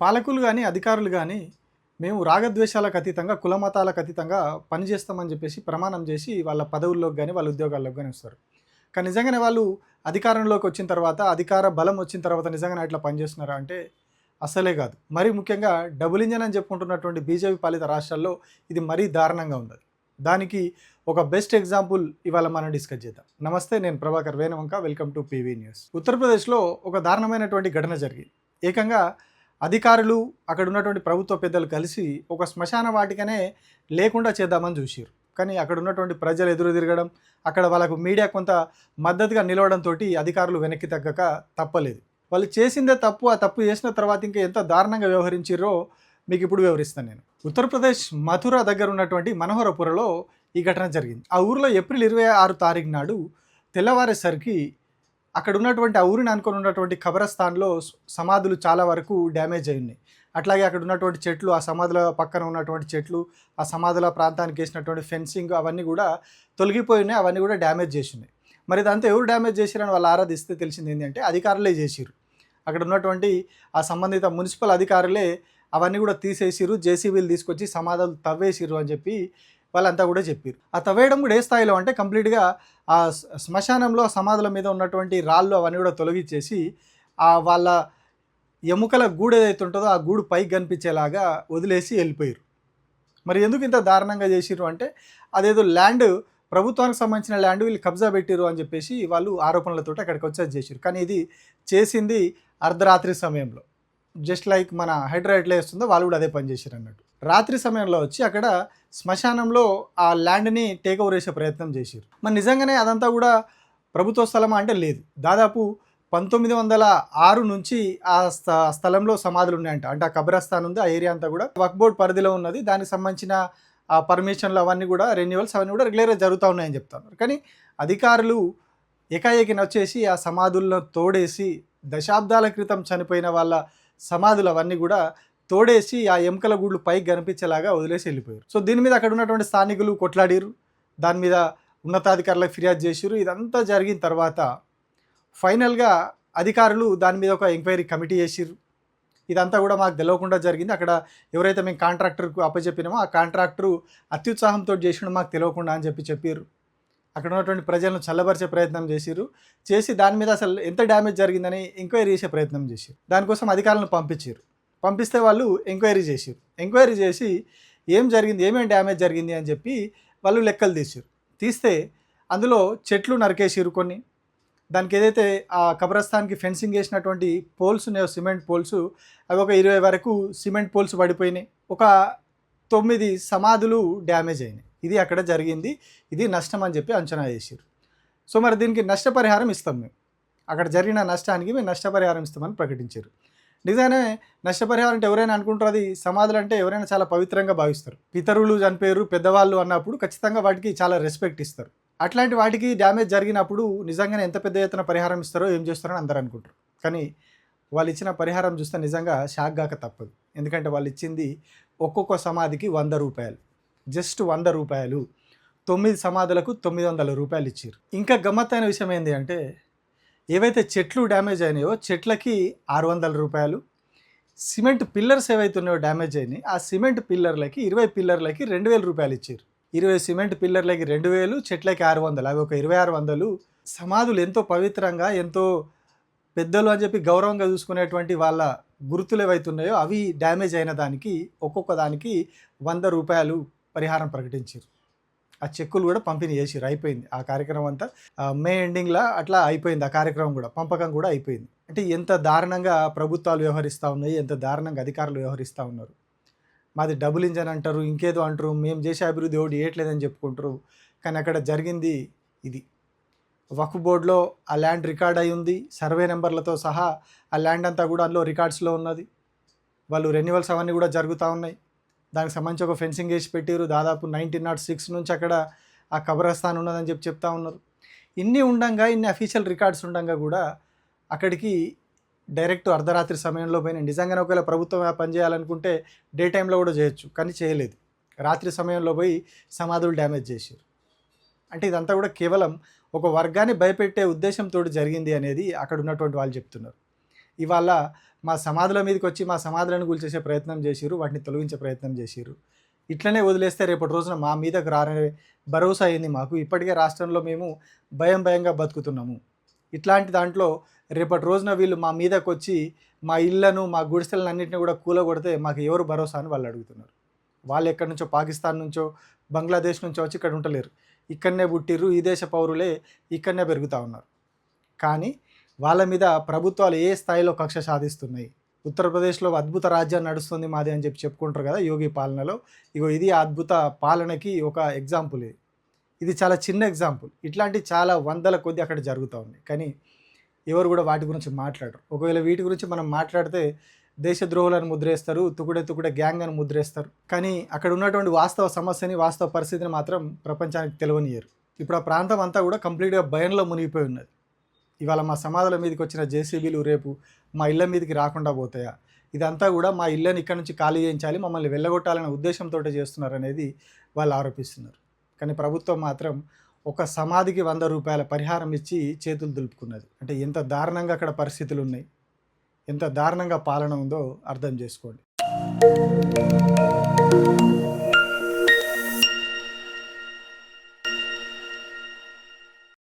పాలకులు గానీ, అధికారులు గానీ, మేము రాగద్వేషాలకు అతీతంగా, కుల మతాలకు అతీతంగా పనిచేస్తామని జెప్పేసి ప్రమాణం జేసి వాళ్ళ పదవుల్లోకి గానీ, వాళ్ళ ఉద్యోగాల్లోకి గానీ వస్తారు. కానీ నిజంగానే వాళ్ళు అధికారంలోకొచ్చిన తర్వాత, అధికార బలం వచ్చిన తర్వాత నిజంగానే అట్లా పనిచేస్తున్నారా అంటే అస్సలే గాదు. మరీ ముఖ్యంగా డబుల్ ఇంజిన్ అని చెప్పుకుంటున్నటువంటి బీజేపీ పాలిత రాష్ట్రాల్లో ఇది మరీ దారుణంగా ఉన్నది. దానికి ఒక బెస్ట్ ఎగ్జాంపుల్ ఇవాళ మనం డిస్కస్ చేద్దాం. నమస్తే, నేను Prabhakar Venuvanka. Welcome to PV news. ఉత్తరప్రదేశ్‌లో ఒక దారుణమైనటువంటి ఘటన జరిగింది. ఏకంగా అధికారులు, అక్కడ ఉన్నటువంటి ప్రభుత్వ పెద్దలు కలిసి ఒక శ్మశాన వాటికనే లేకుండా చేద్దామని చూసిర్రు. కానీ అక్కడ ఉన్నటువంటి ప్రజలు ఎదురు తిరగడం, అక్కడ వాళ్ళకు మీడియా కొంత మద్దతుగా నిలవడంతోటి అధికారులు వెనక్కి తగ్గక తప్పలేదు. వాళ్ళు చేసిందే తప్పు. ఆ తప్పు చేసిన తర్వాత ఇంకా ఎంత దారుణంగా వ్యవహరించిర్రో మీకు ఇప్పుడు వివరిస్తాను నేను. ఉత్తరప్రదేశ్ మథుర దగ్గర ఉన్నటువంటి మనోహరపురలో ఈ ఘటన జరిగింది. ఆ ఊరిలో ఏప్రిల్ 26 తారీఖు నాడు తెల్లవారేసరికి అక్కడ ఉన్నటువంటి ఆ ఊరిని అనుకుని ఉన్నటువంటి ఖబరస్థాన్లో సమాధులు చాలా వరకు డ్యామేజ్ అయి ఉన్నాయి. అట్లాగే అక్కడ ఉన్నటువంటి చెట్లు, ఆ సమాధుల పక్కన ఉన్నటువంటి చెట్లు, ఆ సమాధుల ప్రాంతానికి వేసినటువంటి ఫెన్సింగ్ అవన్నీ కూడా తొలగిపోయి ఉన్నాయి. అవన్నీ కూడా డ్యామేజ్ చేసి ఉన్నాయి. మరి ఇదంతా ఎవరు డ్యామేజ్ చేసిరని వాళ్ళు ఆరాధిస్తే తెలిసింది ఏంటంటే అధికారులే చేసిరు. అక్కడ ఉన్నటువంటి ఆ సంబంధిత మున్సిపల్ అధికారులే అవన్నీ కూడా తీసేసిరు, జేసీబీలు తీసుకొచ్చి సమాధులు తవ్వేసిరు అని చెప్పి వాళ్ళంతా కూడా చెప్పారు. ఆ తవ్వేయడం కూడా ఏ స్థాయిలో అంటే కంప్లీట్గా ఆ శ్మశానంలో సమాధుల మీద ఉన్నటువంటి రాళ్ళు అవన్నీ కూడా తొలగించేసి వాళ్ళ ఎముకల గూడు ఏదైతే ఉంటుందో ఆ గూడు పైకి కనిపించేలాగా వదిలేసి వెళ్ళిపోయారు. మరి ఎందుకు ఇంత దారుణంగా చేసిర్రు అంటే అదేదో ల్యాండ్, ప్రభుత్వానికి సంబంధించిన ల్యాండ్ వీళ్ళు కబ్జా పెట్టిరు అని చెప్పేసి వాళ్ళు ఆరోపణలతో అక్కడికి వచ్చేది చేసిరు. కానీ ఇది చేసింది అర్ధరాత్రి సమయంలో. జస్ట్ లైక్ మన హైడ్రా ఎట్లా వేస్తుందో వాళ్ళు కూడా అదే పని చేశారు అన్నట్టు. రాత్రి సమయంలో వచ్చి అక్కడ శ్మశానంలో ఆ ల్యాండ్ని టేక్ ఓవర్ చేసే ప్రయత్నం చేశారు. మరి నిజంగానే అదంతా కూడా ప్రభుత్వ స్థలమా అంటే లేదు. దాదాపు 1906 నుంచి ఆ స్థలంలో సమాధులు ఉన్నాయంట. అంటే ఆ కబ్రస్థాన్ ఉంది, ఆ ఏరియా అంతా కూడా వక్ఫ్ బోర్డ్ పరిధిలో ఉన్నది. దానికి సంబంధించిన ఆ పర్మిషన్లు అవన్నీ కూడా, రెన్యువల్స్ అవన్నీ కూడా రెగ్యులర్గా జరుగుతూ ఉన్నాయని చెప్తున్నారు. కానీ అధికారులు ఏకాఏకిన వచ్చేసి ఆ సమాధులను తోడేసి, దశాబ్దాల క్రితం చనిపోయిన వాళ్ళ సమాధులు అవన్నీ కూడా తోడేసి ఆ ఎముకల గూళ్ళు పైకి కనిపించేలాగా వదిలేసి వెళ్ళిపోయారు. సో దీని మీద అక్కడ ఉన్నటువంటి స్థానికులు కొట్లాడిరు, దాని మీద ఉన్నతాధికారులకు ఫిర్యాదు చేసిరు. ఇదంతా జరిగిన తర్వాత ఫైనల్గా అధికారులు దాని మీద ఒక ఎంక్వైరీ కమిటీ చేసిరు. ఇదంతా కూడా మాకు తెలియకుండా జరిగింది, అక్కడ ఎవరైతే మేము కాంట్రాక్టర్కు అప్పచెప్పినామో ఆ కాంట్రాక్టరు అత్యుత్సాహంతో చేసిన మాకు తెలియకుండా అని చెప్పారు. అక్కడ ఉన్నటువంటి ప్రజలను చల్లబరిచే ప్రయత్నం చేసి దాని మీద అసలు ఎంత డ్యామేజ్ జరిగిందని ఎంక్వైరీ చేసే ప్రయత్నం చేశారు. దానికోసం అధికారులను పంపిస్తే వాళ్ళు ఎంక్వైరీ చేసి ఏం జరిగింది, ఏమేమి డ్యామేజ్ జరిగింది అని చెప్పి వాళ్ళు లెక్కలు తీస్తే అందులో చెట్లు నరికేసిరు కొన్ని. దానికి ఏదైతే ఆ కబ్రస్థాన్కి ఫెన్సింగ్ వేసినటువంటి పోల్స్ ఉన్నాయో, సిమెంట్ పోల్స్, అవి ఒక 20 వరకు సిమెంట్ పోల్స్ పడిపోయినాయి. ఒక 9 సమాధులు డ్యామేజ్ అయినాయి. ఇది అక్కడ జరిగింది, ఇది నష్టం అని చెప్పి అంచనా వేసారు. సో మరి దీనికి నష్టపరిహారం ఇస్తాం, మేము అక్కడ జరిగిన నష్టానికి మేము నష్టపరిహారం ఇస్తామని ప్రకటించారు. నిజానే నష్టపరిహారం అంటే ఎవరైనా అనుకుంటారు, అది సమాధులు అంటే ఎవరైనా చాలా పవిత్రంగా భావిస్తారు. పితరులు చనిపోయారు, పెద్దవాళ్ళు అన్నప్పుడు ఖచ్చితంగా వాటికి చాలా రెస్పెక్ట్ ఇస్తారు. అట్లాంటి వాటికి డ్యామేజ్ జరిగినప్పుడు నిజంగానే ఎంత పెద్ద ఎత్తున పరిహారం ఇస్తారో, ఏం చేస్తారో అని అందరూ అనుకుంటారు. కానీ వాళ్ళు ఇచ్చిన పరిహారం చూస్తే నిజంగా షాక్ గాక తప్పదు. ఎందుకంటే వాళ్ళు ఇచ్చింది ఒక్కొక్క సమాధికి 100 రూపాయలు, జస్ట్ 100 రూపాయలు. 9 సమాధులకు 900 రూపాయలు ఇచ్చారు. ఇంకా గమ్మత్తైన విషయం ఏంటి అంటే, ఏవైతే చెట్లు డ్యామేజ్ అయినాయో చెట్లకి 600 రూపాయలు, సిమెంట్ పిల్లర్స్ ఏవైతే ఉన్నాయో డ్యామేజ్ అయినాయి, ఆ సిమెంట్ పిల్లర్లకి 20 పిల్లర్లకి 2000 రూపాయలు ఇచ్చారు. 20 సిమెంట్ పిల్లర్లకి 2000, చెట్లకి 600, అవి ఒక 2600. సమాధులు ఎంతో పవిత్రంగా, ఎంతో పెద్దలు అని చెప్పి గౌరవంగా చూసుకునేటువంటి వాళ్ళ గుర్తులు ఏవైతే ఉన్నాయో అవి డ్యామేజ్ అయిన దానికి ఒక్కొక్క దానికి 100 రూపాయలు పరిహారం ప్రకటించారు. ఆ చెక్కులు కూడా పంపిణీ చేసిరు. అయిపోయింది ఆ కార్యక్రమం అంతా. మే ఎండింగ్లో అట్లా అయిపోయింది ఆ కార్యక్రమం కూడా, పంపకం కూడా అయిపోయింది. అంటే ఎంత దారుణంగా ప్రభుత్వాలు వ్యవహరిస్తూ ఉన్నాయి, ఎంత దారుణంగా అధికారులు వ్యవహరిస్తూ ఉన్నారు. మాది డబుల్ ఇంజన్ అంటారు, ఇంకేదో అంటారు, మేము చేసే అభివృద్ధి ఒకటి ఏట్లేదని చెప్పుకుంటారు. కానీ అక్కడ జరిగింది ఇది. వక్ఫ్ బోర్డులో ఆ ల్యాండ్ రికార్డ్ అయి ఉంది, సర్వే నెంబర్లతో సహా ఆ ల్యాండ్ అంతా కూడా అందులో రికార్డ్స్లో ఉన్నది. వాళ్ళు రెన్యువల్స్ అవన్నీ కూడా జరుగుతూ ఉన్నాయి. దానికి సంబంధించి ఒక ఫెన్సింగ్ వేసి పెట్టారు. దాదాపు 1906 నుంచి అక్కడ ఆ కబ్రస్థాన్ ఉన్నదని చెప్తా ఉన్నారు. ఇన్ని అఫీషియల్ రికార్డ్స్ ఉండంగా కూడా అక్కడికి డైరెక్ట్ అర్ధరాత్రి సమయంలో పోయిన, నిజంగానే ఒకవేళ ప్రభుత్వం పనిచేయాలనుకుంటే డే టైంలో కూడా చేయొచ్చు, కానీ చేయలేదు. రాత్రి సమయంలో పోయి సమాధులు డ్యామేజ్ చేశారు. అంటే ఇదంతా కూడా కేవలం ఒక వర్గాన్ని భయపెట్టే ఉద్దేశంతో జరిగింది అనేది అక్కడ ఉన్నటువంటి వాళ్ళు చెప్తున్నారు. ఇవాళ మా సమాధుల మీదకి వచ్చి మా సమాధులను కూల్చేసే ప్రయత్నం చేసిర్రు, వాటిని తొలగించే ప్రయత్నం చేసిర్రు. ఇట్లనే వదిలేస్తే రేపటి రోజున మా మీదకు రారనే భరోసా అయింది మాకు. ఇప్పటికే రాష్ట్రంలో మేము భయంగా బతుకుతున్నాము. ఇట్లాంటి దాంట్లో రేపటి రోజున వీళ్ళు మా మీదకు వచ్చి మా ఇళ్లను, మా గుడిసెలను అన్నింటినీ కూడా కూలగొడితే మాకు ఎవరు భరోసా అని వాళ్ళు అడుగుతున్నారు. వాళ్ళు ఎక్కడి నుంచో, పాకిస్తాన్ నుంచో, బంగ్లాదేశ్ నుంచో వచ్చి ఇక్కడ ఉండలేరు. ఇక్కడనే పుట్టిర్రు, ఈ దేశ పౌరులే ఇక్కడనే పెరుగుతూ ఉన్నారు. కానీ వాళ్ళ మీద ప్రభుత్వాలు ఏ స్థాయిలో కక్ష సాధిస్తున్నాయి. ఉత్తరప్రదేశ్లో అద్భుత రాజ్యం నడుస్తుంది మాది అని చెప్పుకుంటారు కదా యోగి పాలనలో. ఇగో ఇది అద్భుత పాలనకి ఒక ఎగ్జాంపుల్. ఇది చాలా చిన్న ఎగ్జాంపుల్. ఇట్లాంటి చాలా వందల కొద్ది అక్కడ జరుగుతూ ఉన్నాయి. కానీ ఎవరు కూడా వాటి గురించి మాట్లాడరు. ఒకవేళ వీటి గురించి మనం మాట్లాడితే దేశద్రోహులను ముద్రేస్తారు, తుకుడే గ్యాంగ్ అని ముద్రేస్తారు. కానీ అక్కడ ఉన్నటువంటి వాస్తవ సమస్యని, వాస్తవ పరిస్థితిని మాత్రం ప్రపంచానికి తెలియనియరు. ఇప్పుడు ఆ ప్రాంతం అంతా కూడా కంప్లీట్గా భయంలో మునిగిపోయి ఉన్నది. ఇవాళ మా సమాధుల మీదకి వచ్చిన జేసీబీలు రేపు మా ఇళ్ళ మీదకి రాకుండా పోతాయా? ఇదంతా కూడా మా ఇళ్ళని ఇక్కడ నుంచి ఖాళీ చేయించాలి, మమ్మల్ని వెళ్ళగొట్టాలనే ఉద్దేశంతో చేస్తున్నారు అనేది వాళ్ళు ఆరోపిస్తున్నారు. కానీ ప్రభుత్వం మాత్రం ఒక సమాధికి ₹100 పరిహారం ఇచ్చి చేతులు దులుపుకున్నది. అంటే ఎంత దారుణంగా అక్కడ పరిస్థితులు ఉన్నాయి, ఎంత దారుణంగా పాలన ఉందో అర్థం చేసుకోండి.